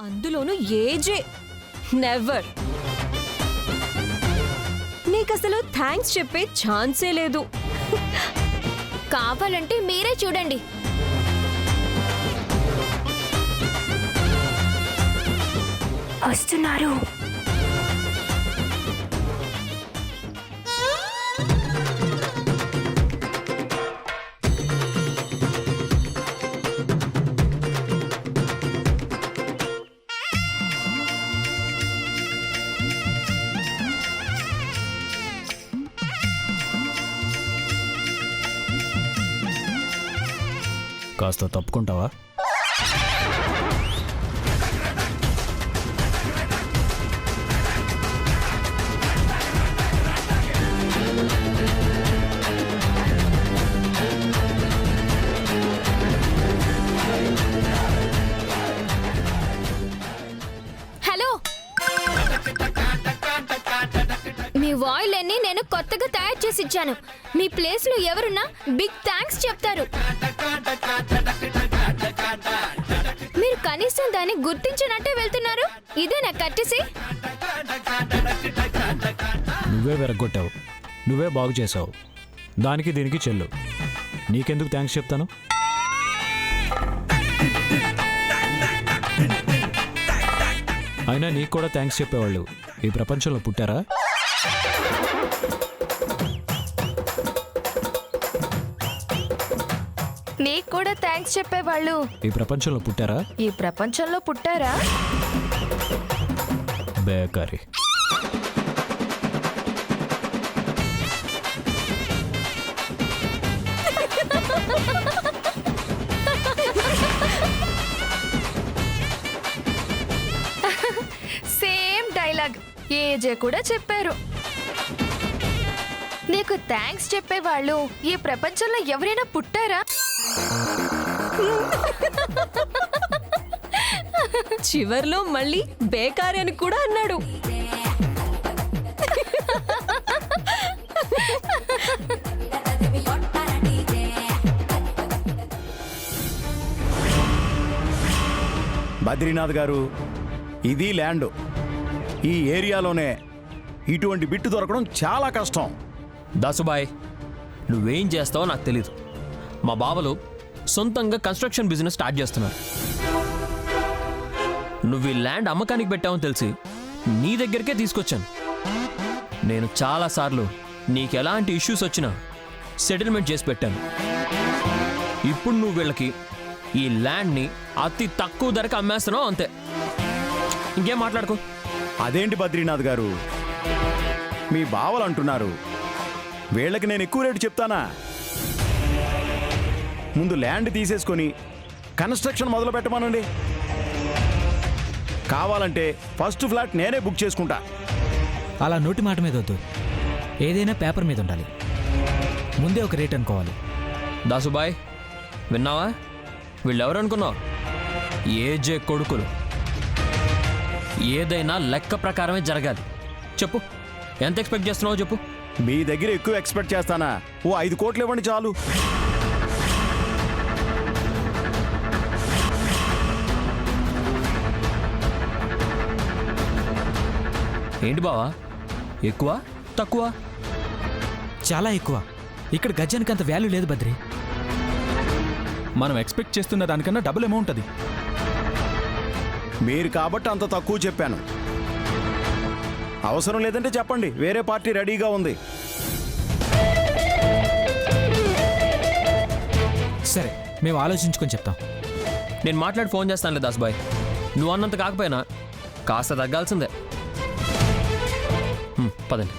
అందులోనూ ఏజే never. నీకసలు thanks చెప్పే ఛాన్సే లేదు. కావాలంటే మీరే చూడండి. వస్తున్నారు. కాస్త తప్పుకుంటావా? హలో, మీ వాయిలన్నీ నేను కొత్తగా తయారు చేసి ఇచ్చాను. మీ ప్లేస్ లో ఎవరున్నా బిగ్ థ్యాంక్స్ చెప్తారు. మీరు కనీసం దాన్ని గుర్తించినట్టే వెళ్తున్నారు. ఇదే నాకు కట్టేసి. నువ్వే వెరగొట్టావు, నువ్వే బాగు చేసావు. దానికి దీనికి చెల్లు. నీకెందుకు థ్యాంక్స్ చెప్తాను? అయినా నీకు కూడా థ్యాంక్స్ చెప్పేవాళ్ళు ఈ ప్రపంచంలో పుట్టారా? నీకు కూడా థ్యాంక్స్ చెప్పేవాళ్ళు ఈ ప్రపంచంలో పుట్టారా? ఈ ప్రపంచంలో పుట్టారా? బేకారి. సేమ్ డైలాగ్ ఏజే కూడా చెప్పారు. నీకు థ్యాంక్స్ చెప్పేవాళ్ళు ఈ ప్రపంచంలో ఎవరైనా పుట్టారా? చివర్లో మళ్ళీ బేకారి అని కూడా అన్నాడు. బద్రీనాథ్ గారు, ఇది ల్యాండ్. ఈ ఏరియాలోనే ఇటువంటి బిట్టు దొరకడం చాలా కష్టం. దాసుబాయ్, నువ్వేం చేస్తావో నాకు తెలీదు. మా బావలు సొంతంగా కన్స్ట్రక్షన్ బిజినెస్ స్టార్ట్ చేస్తున్నారు. నువ్వు ఈ ల్యాండ్ అమ్మకానికి పెట్టావని తెలిసి నీ దగ్గరికే తీసుకొచ్చాను. నేను చాలాసార్లు నీకు ఎలాంటి ఇష్యూస్ వచ్చినా సెటిల్మెంట్ చేసి పెట్టాను. ఇప్పుడు నువ్వు వీళ్ళకి ఈ ల్యాండ్ని అతి తక్కువ ధరకు అమ్మేస్తున్నావు, అంతే. ఇంకేం మాట్లాడుకో. అదేంటి బద్రీనాథ్ గారు, మీ బావలు అంటున్నారు, వీళ్ళకి నేను ఎక్కువ రేటు చెప్తానా? ముందు ల్యాండ్ తీసేసుకొని కన్స్ట్రక్షన్ మొదలు పెట్టమనండి. కావాలంటే ఫస్ట్ ఫ్లాట్ నేనే బుక్ చేసుకుంటా. అలా నోటి మాట మీద వద్దు, ఏదైనా పేపర్ మీద ఉండాలి. ముందే ఒక రేట్ అనుకోవాలి. దాసుబాయ్, విన్నావా? వీళ్ళెవరు అనుకున్నావు? ఏజే కొడుకులు. ఏదైనా లెక్క ప్రకారమే జరగాలి. చెప్పు, ఎంత ఎక్స్పెక్ట్ చేస్తున్నావో చెప్పు. మీ దగ్గర ఎక్కువ ఎక్స్పెక్ట్ చేస్తానా? ఓ 5 కోట్లు ఇవ్వండి చాలు. ఏంటి బావా, ఎక్కువ తక్కువ? చాలా ఎక్కువ. ఇక్కడ గజానికి అంత వాల్యూ లేదు బద్రి. మనం ఎక్స్పెక్ట్ చేస్తున్న దానికన్నా డబుల్ అమౌంట్ అది. మీరు కాబట్టి అంత తక్కువ చెప్పాను. అవసరం లేదంటే చెప్పండి, వేరే పార్టీ రెడీగా ఉంది. సరే, మేము ఆలోచించుకొని చెప్తాం. నేను మాట్లాడి ఫోన్ చేస్తానులే దాసుబాయ్. నువ్వు అన్నంత కాకపోయినా కాస్త తగ్గాల్సిందే. పదండి.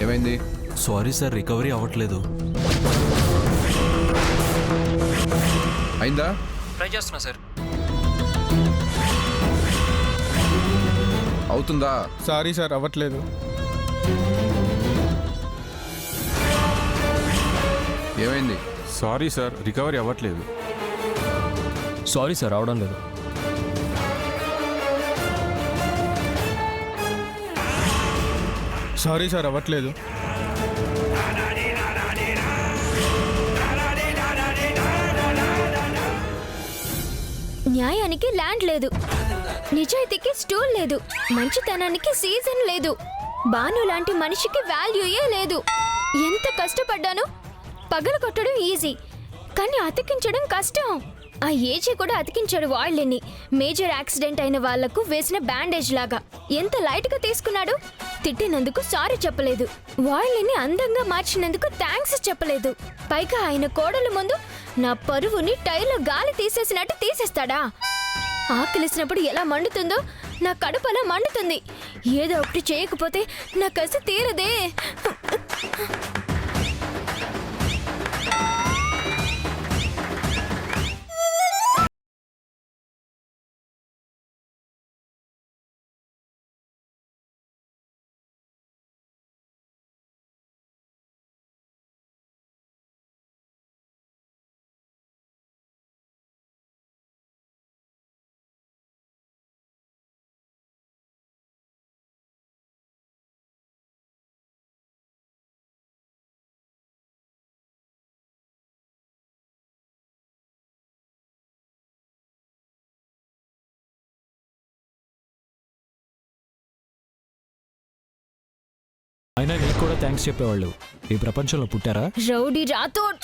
ఏమైంది? సారీ సార్, రికవరీ అవ్వట్లేదు. అయిందా? ట్రై చేస్తున్నా సార్. అవుతుందా? సారీ సార్, అవ్వట్లేదు. ఏమైంది? సారీ సార్, రికవరీ అవ్వట్లేదు. సారీ సార్, అవడం లేదు. సారీ సార్ అవ్వట్లేదు. న్యాయానికి ల్యాండ్ లేదు, నిజాయితీకి స్టూల్ లేదు, మంచితనానికి సీజన్ లేదు, బాను లాంటి మనిషికి వాల్యూయే లేదు. ఎంత కష్టపడ్డాను. పగలు కొట్టడం ఈజీ, కానీ అతికించడం కష్టం. ఆ ఏజీ కూడా అతికించాడు వాళ్ళని. మేజర్ యాక్సిడెంట్ అయిన వాళ్లకు వేసిన బ్యాండేజ్ లాగా. ఎంత లైట్ గా తీసుకున్నాడు. తిట్టినందుకు సారీ చెప్పలేదు, వాళ్ళని అందంగా మార్చినందుకు థ్యాంక్స్ చెప్పలేదు. పైగా ఆయన కోడల ముందు నా పరువుని టైర్లో గాలి తీసేసినట్టు తీసేస్తాడా? ఆకలిసినప్పుడు ఎలా మండుతుందో నా కడుపు అలా మండుతుంది. ఏదో ఒకటి చేయకపోతే నా కసి తీరదే. అయినా నీకు కూడా థ్యాంక్స్ చెప్పేవాళ్ళు ఈ ప్రపంచంలో పుట్టారా? రౌడీ రాథోడ్,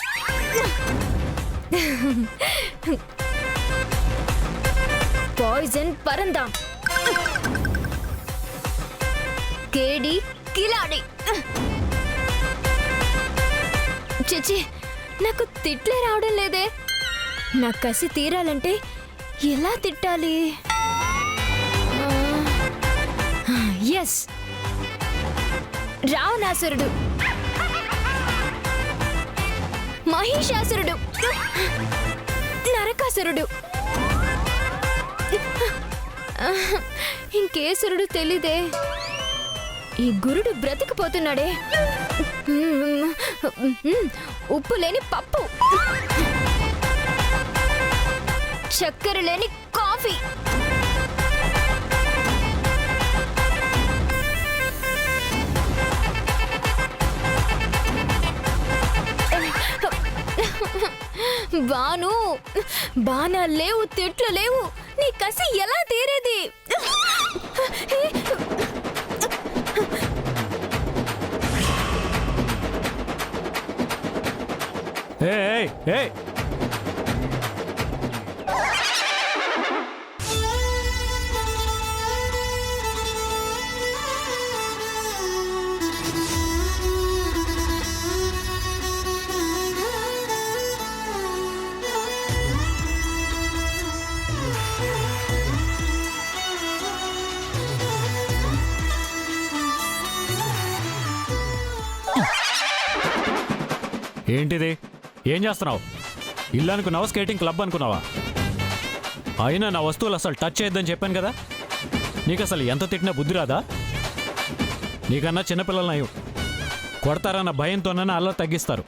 పాయిజన్ పరందాం, కేడి కిలాడి. చిచి, నాకు తిట్లే రావడం లేదే. నా కసి తీరాలంటే ఎలా తిట్టాలి? ఎస్, రావణాసురుడు, మహిషాసురుడు, నరకాసురుడు, ఇంకేసురుడు తెలీదే. ఈ గురుడు బ్రతికిపోతున్నాడే. ఉప్పు లేని పప్పు, చక్కెర లేని కాఫీ, బాను, బాణాలు లేవు, తిట్లు లేవు, నీ కసి ఎలా తీరేది? ఏయ్ ఏయ్ ఏంటిది? ఏం చేస్తున్నావు? ఇల్లు అనుకున్నావా? స్కేటింగ్ క్లబ్ అనుకున్నావా? అయినా నా వస్తువులు అసలు టచ్ చేయొద్దని చెప్పాను కదా. నీకు అసలు ఎంత తిట్టినా బుద్ధి రాదా? నీకన్నా చిన్నపిల్లలు నయం. కొడతారన్న భయంతోనన్నా అలా తగ్గిస్తారు.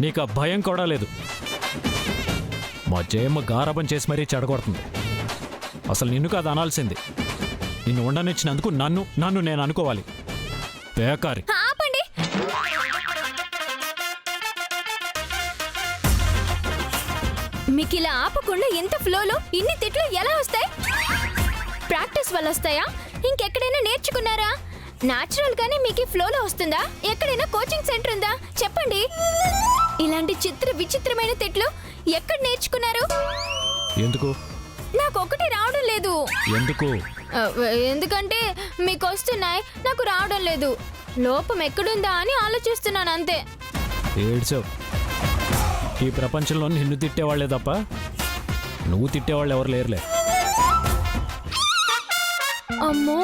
నీకు ఆ భయం కూడా లేదు. మా జయమ్మ గారాబం చేసి మరీ చెడగొడుతుంది. అసలు నిన్ను కాదు అనాల్సింది. నిన్ను ఉండనిచ్చినందుకు నన్ను నేను అనుకోవాలి. బేకారి. ఆపండి. మీకు ఇలా ఆపకుండా ఎంత ఫ్లోలో ఇన్ని తిట్లు ఎలా వస్తాయి? ప్రాక్టీస్ వల్ల వస్తాయా? ఇంకెక్కడైనా నేర్చుకున్నారా? న్యాచురల్ గానే మీకు ఫ్లోలో వస్తుందా? ఎక్కడైనా కోచింగ్ సెంటర్ ఉందా? చెప్పండి. ఇలాంటి విచిత్రమైన తిట్లు ఎక్కడ నేర్చుకున్నారు? ఎందుకు? నాకు ఒకటి రావడం లేదు. ఎందుకు? ఎందుకంటే మీకు వస్తున్నాయి, నాకు రావడం లేదు. లోపం ఎక్కడుందా అని ఆలోచిస్తున్నాను అంతే. ఏడ్చావు. ఈ ప్రపంచంలో నిన్ను తిట్టేవాళ్లే తప్ప నువ్వు తిట్టేవాళ్ళు ఎవరు లేరులే. అమ్మో,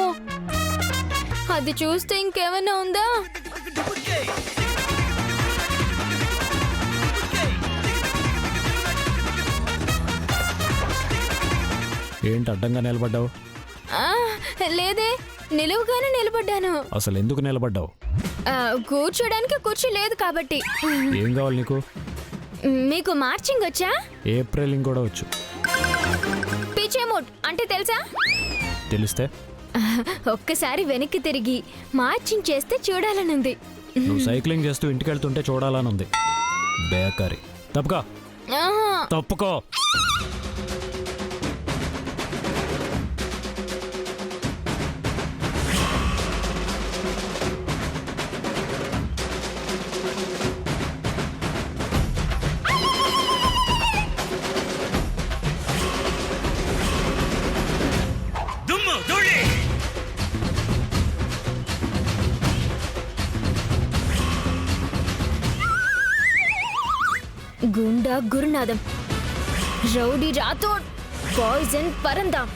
అది చూస్తే ఇంకేమైనా ఉందా? ఏంటి అడ్డంగా నిలబడ్డావు? లేదే, నిలువుగానే నిలబడ్డాను. అసలు ఎందుకు నిలబడ్డావు? కూర్చోడానికి కుర్చీ లేదు కాబట్టి. ఏం కావాలి నీకు? మీకు మార్చింగ్ వచ్చా? ఏప్రిలింగ్ కూడా వచ్చు. పీచే మూడ్ అంటే తెలుసా? తెలిస్తే ఒక్కసారి వెనక్కి తిరిగి మార్చింగ్ చేస్తే చూడాలనుంది. నువ్వు సైక్లింగ్ చేస్తూ ఇంటికి వెళ్తుంటే చూడాలని ఉంది. బేకరీ తప్పుకో, ఆహా. తప్పుకో. గుండా గురునాథం, రౌడీ రాథోడ్, పాయిజన్ పరందాం.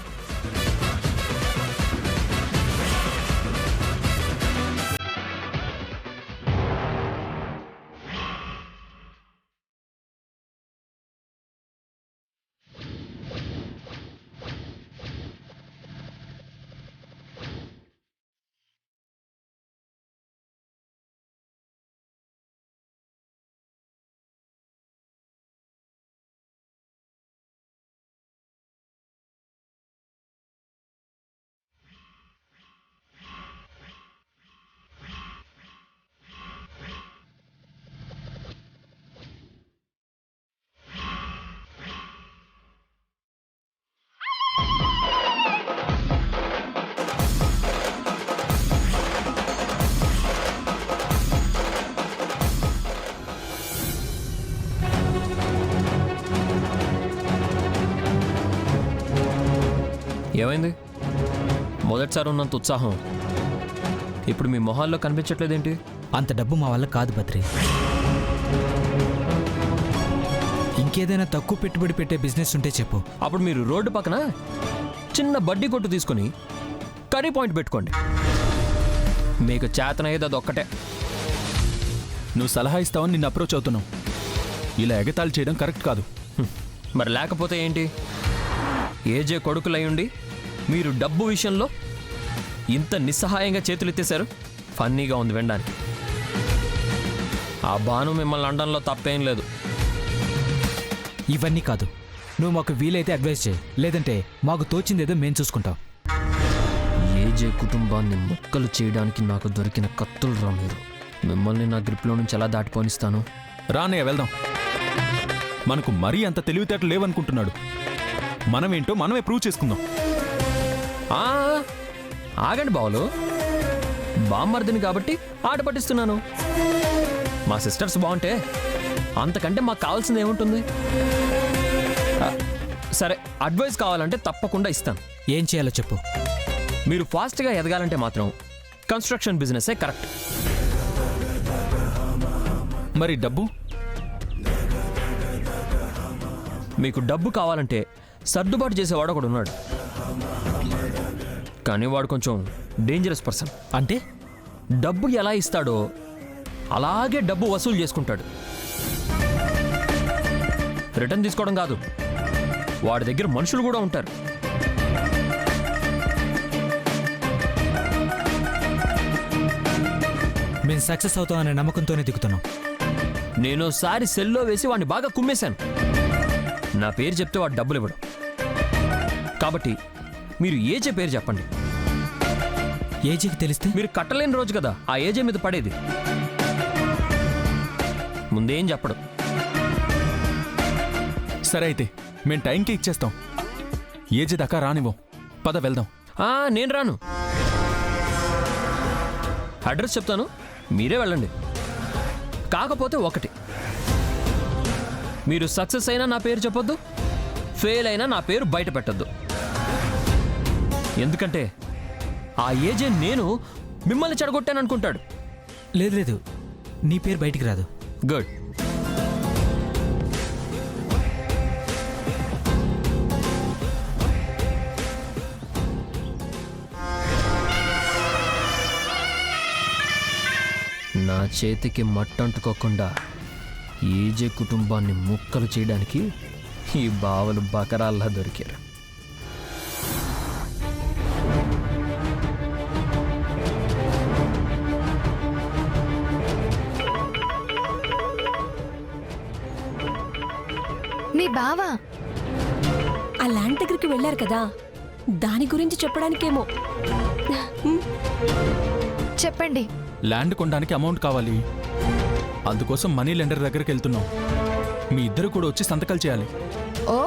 ఏమైంది? మొదటిసారి ఉన్నంత ఉత్సాహం ఇప్పుడు మీ మొహాల్లో కనిపించట్లేదేంటి? అంత డబ్బు మా వల్ల కాదు బద్రి. ఇంకేదైనా తక్కువ పెట్టుబడి పెట్టే బిజినెస్ ఉంటే చెప్పు. అప్పుడు మీరు రోడ్డు పక్కన చిన్న బడ్డీ కొట్టు తీసుకొని కర్రీ పాయింట్ పెట్టుకోండి. మీకు చేతనయ్యేది అదొక్కటే. నువ్వు సలహా ఇస్తావని నిన్ను అప్రోచ్ అవుతున్నావు. ఇలా ఎగతాళి చేయడం కరెక్ట్ కాదు. మరి లేకపోతే ఏంటి? ఏజే కొడుకులయ్యుండి మీరు డబ్బు విషయంలో ఇంత నిస్సహాయంగా చేతులెత్తేశారు. ఫన్నీగా ఉంది వినడానికి. ఆ బాను మిమ్మల్ని లండన్లో తప్పేం లేదు. ఇవన్నీ కాదు, నువ్వు మాకు వీలైతే అడ్వైస్ చేయి, లేదంటే మాకు తోచిందేదో మేం చూసుకుంటాం. ఏజే కుటుంబాన్ని ముక్కలు చేయడానికి నాకు దొరికిన కత్తులు రా మీరు. మిమ్మల్ని నా గ్రిప్లో నుంచి ఎలా దాటిపోనిస్తాను? రానయ్య వెళ్దాం. మనకు మరీ అంత తెలివితేటలు లేవనుకుంటున్నాడు. మనమేంటో మనమే ప్రూవ్ చేసుకుందాం. ఆగండి బావలు. బామ్మర్దిని కాబట్టి ఆట పట్టిస్తున్నాను. మా సిస్టర్స్ బాగుంటే అంతకంటే మాకు కావాల్సింది ఏముంటుంది? సరే, అడ్వైస్ కావాలంటే తప్పకుండా ఇస్తాను. ఏం చేయాలో చెప్పు. మీరు ఫాస్ట్గా ఎదగాలంటే మాత్రం కన్స్ట్రక్షన్ బిజినెసే కరెక్ట్. మరి డబ్బు? మీకు డబ్బు కావాలంటే సర్దుబాటు చేసేవాడు ఒకడు ఉన్నాడు. కానీ వాడు కొంచెం డేంజరస్ పర్సన్. అంటే డబ్బు ఎలా ఇస్తాడో అలాగే డబ్బు వసూలు చేసుకుంటాడు. రిటర్న్ తీసుకోవడం కాదు, వాడి దగ్గర మనుషులు కూడా ఉంటారు. మేము సక్సెస్ అవుతామనే నమ్మకంతోనే దిగుతున్నాం. నేను సారి సెల్లో వేసి వాడిని బాగా కుమ్మేశాను. నా పేరు చెప్తే వాడు డబ్బులు ఇవ్వడు. కాబట్టి మీరు ఏజే పేరు చెప్పండి. ఏజీకి తెలిస్తే? మీరు కట్టలేని రోజు కదా ఆ ఏజే మీద పడేది. ముందేం చెప్పడు. సరే అయితే మేము టైంకి ఇచ్చేస్తాం. ఏజే దాకా రానివ్వం. పద వెళ్దాం. నేను రాను. అడ్రస్ చెప్తాను, మీరే వెళ్ళండి. కాకపోతే ఒకటి, మీరు సక్సెస్ అయినా నా పేరు చెప్పొద్దు, ఫెయిల్ అయినా నా పేరు బయట పెట్టద్దు. ఎందుకంటే ఆ ఏజే నేను మిమ్మల్ని చెడగొట్టాను అనుకుంటాడు. లేదు లేదు, నీ పేరు బయటికి రాదు. గుడ్. నా చేతికి మట్టంటుకోకుండా ఏజే కుటుంబాన్ని ముక్కలు చేయడానికి ఈ బావలు బకరాల్లా దొరికారు. మీ బావా ఆ ల్యాండ్ దగ్గరికి వెళ్ళారు కదా, దాని గురించి చెప్పడానికేమో. చెప్పండి. ల్యాండ్ కొనడానికి అమౌంట్ కావాలి. అందుకోసం మనీ లెండర్ దగ్గరికి వెళ్తున్నాం. మీ ఇద్దరు కూడా వచ్చి సంతకాలు చేయాలి. ఓ,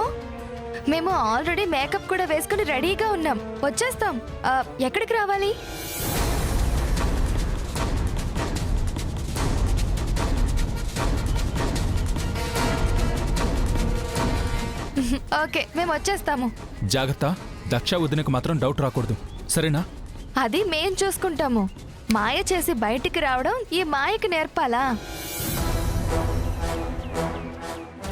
మేము ఆల్రెడీ మేకప్ కూడా వేసుకుని రెడీగా ఉన్నాం. వచ్చేస్తాం. ఎక్కడికి రావాలి? ఓకే, మేము వచ్చేస్తాము. జాగ్రత్త, దక్ష వదినకు మాత్రం డౌట్ రాకూడదు, సరేనా? అది మేం చూసుకుంటాము. మాయ చేసి బయటికి రావడం ఈ మాయకి నేర్పాలా?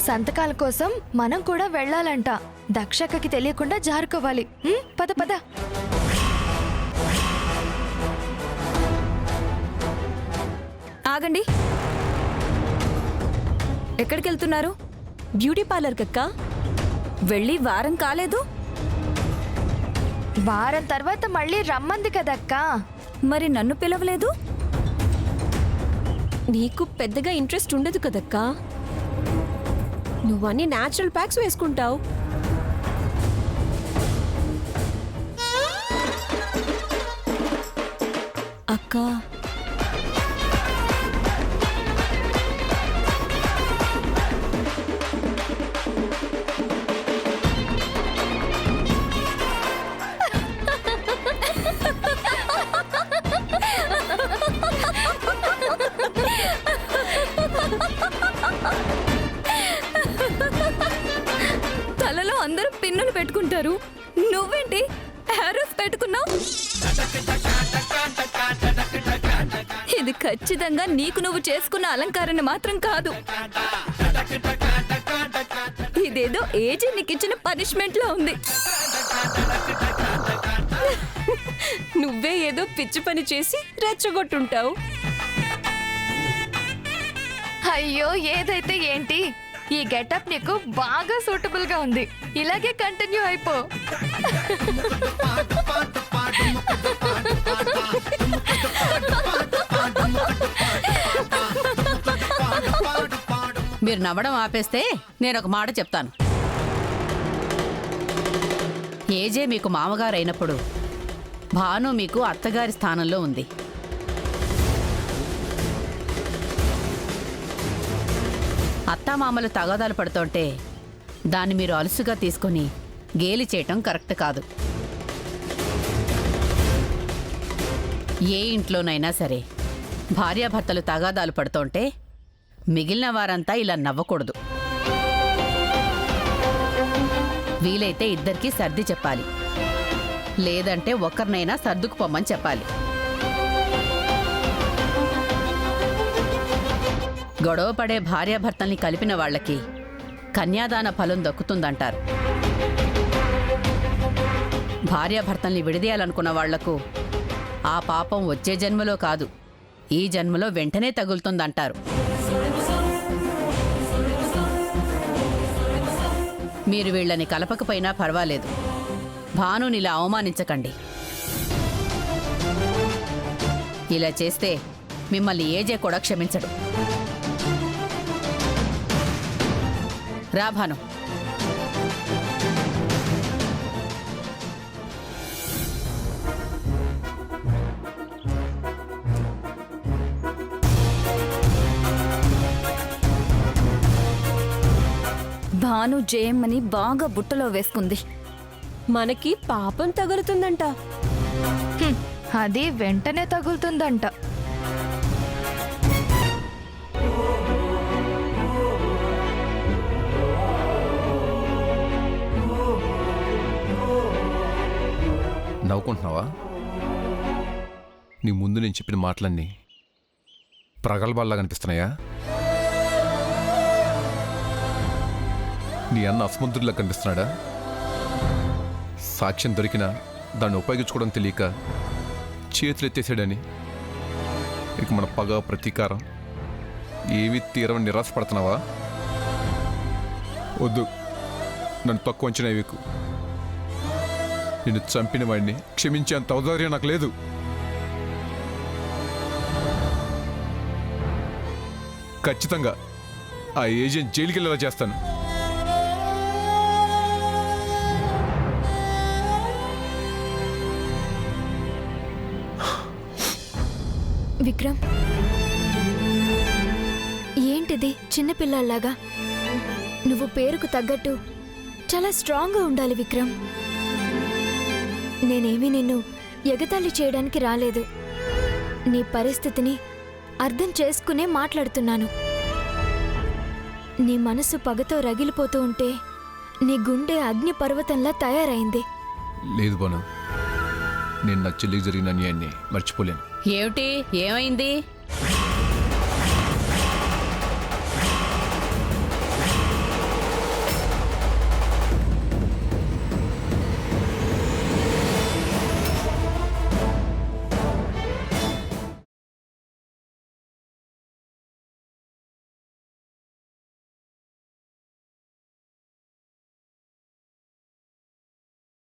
సంతకాల కోసం మనం కూడా వెళ్ళాలంట. దక్షకకి తెలియకుండా జారుకోవాలి. పద పద. ఆగండి. ఎక్కడికి వెళ్తున్నారు? బ్యూటీ పార్లర్ కక్క. వెళ్ళి వారం కాలేదు. వారం తర్వాత మళ్ళీ రమ్మంది కదక్కా. మరి నన్ను పిలవలేదు? నీకు పెద్దగా ఇంట్రెస్ట్ ఉండదు కదక్కా. నువ్వన్నీ న్యాచురల్ ప్యాక్స్ వేసుకుంటావు. అక్క, తలలో అందరూ పిన్నులు పెట్టుకుంటారు. నువ్వేంటి హ్యారోస్ పెట్టుకున్నావు? ఇది ఖచ్చితంగా నీకు నువ్వు చేసుకున్న అలంకరణ మాత్రం కాదు. ఇదేదో ఏజీ నీకిచ్చిన పనిష్మెంట్ లో ఉంది. నువ్వే ఏదో పిచ్చి పని చేసి రెచ్చగొట్టుంటావు. అయ్యో, ఏదైతే ఏంటి, ఈ గెటప్ నీకు బాగా సూటబుల్ గా ఉంది. ఇలాగే కంటిన్యూ అయిపో. మీరు నవ్వడం ఆపేస్తే నేను ఒక మాట చెప్తాను. ఏజే మీకు మామగారు అయినప్పుడు భాను మీకు అత్తగారి స్థానంలో ఉంది. అత్తామామలు తగాదాలు పడుతుంటే దాన్ని మీరు అలుసుగా తీసుకొని గేలి చేయటం కరెక్ట్ కాదు. ఏ ఇంట్లోనైనా సరే భార్యాభర్తలు తగాదాలు పడుతుంటే మిగిలిన వారంతా ఇలా నవ్వకూడదు. వీలైతే ఇద్దరికీ సర్ది చెప్పాలి, లేదంటే ఒక్కరినైనా సర్దుకుపోమని చెప్పాలి. గొడవ పడే భార్యాభర్తల్ని కలిపిన వాళ్లకి కన్యాదాన ఫలం దక్కుతుందంటారు. భార్యాభర్తల్ని విడదీయాలనుకున్న వాళ్లకు ఆ పాపం వచ్చే జన్మలో కాదు, ఈ జన్మలో వెంటనే తగులుతుందంటారు. మీరు వీళ్ళని కలపకపోయినా పర్వాలేదు, భానునిలా అవమానించకండి. ఇలా చేస్తే మిమ్మల్ని ఏజే కూడా క్షమించడు. రా భాను. భాను జయమ్మని బాగా బుట్టలో వేసుకుంది. మనకి పాపం తగులుతుందంట. అది వెంటనే తగులుతుందంట. నవ్వుకుంటున్నావా? నీ ముందు నేను చెప్పిన మాటలన్నీ ప్రగల్భాల్లా కనిపిస్తున్నాయా? నీ అన్న అసముద్రుల్లా కనిపిస్తున్నాడా? సాక్ష్యం దొరికినా దాన్ని ఉపయోగించుకోవడం తెలియక చేతులు ఎత్తేసాడని ఇక మన పగ ప్రతీకారం ఏమీ తీరమని నిరాశపడుతున్నావా? వద్దు, నన్ను తక్కువ అంచనా వేయకు. నిన్ను చంపిన వాడిని క్షమించేంత ఔదార్యం నాకు లేదు. ఖచ్చితంగా ఆ ఏజెంట్ జైలుకి వెళ్ళేలా చేస్తాను. విక్రమ్, ఏంటిది చిన్నపిల్లల్లాగా? నువ్వు పేరుకు తగ్గట్టు చాలా స్ట్రాంగ్గా ఉండాలి విక్రమ్. నేనేమీ నిన్ను ఎగతాళి చేయడానికి రాలేదు. నీ పరిస్థితిని అర్థం చేసుకునే మాట్లాడుతున్నాను. నీ మనసు పగతో రగిలిపోతూ ఉంటే నీ గుండె అగ్ని పర్వతంలా తయారైంది. లేదు బాను, నేను నా చెల్లికి జరిగిన అన్యాయాన్ని మర్చిపోలేను. ఏమిటి? ఏమైంది?